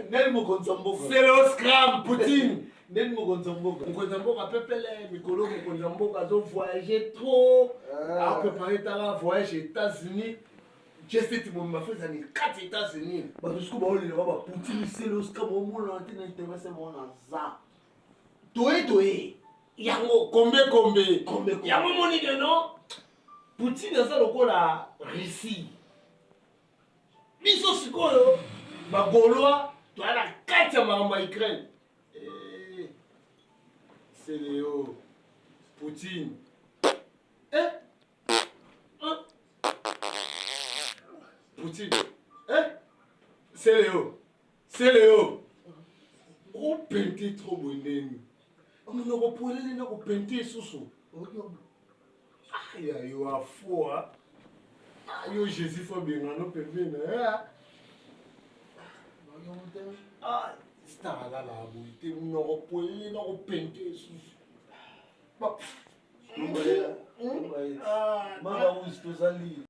Nel Mokonzamboka. C'est le scram, Poutine. Nel Mokonzamboka. Mokonzamboka pepele, Mikolo Mokonzamboka doit voyager trop. A préparé ta voyage aux États-Unis. J'ai fait mon m'a fait ça 4 États-Unis. Parce que Poutine c'est le scram au monde entier intéressé mon ça. Toé. Yango kombe. Yango moni que non. Poutine ça lokola Russie. Biso sikoyo ba Gaulois toi la 4 makambo ya Ukraine. C'est Léo Poutine. Poutine. C'est Léo. Oh, pente trop bonne. On ne repoule les gens pente sous. Aïe, aïe, à faux, hein. Aïe, Jésus, faut bien, non, pépé, ah, c'est un là, la bouille, on ne repoule les gens pente sous. Ah,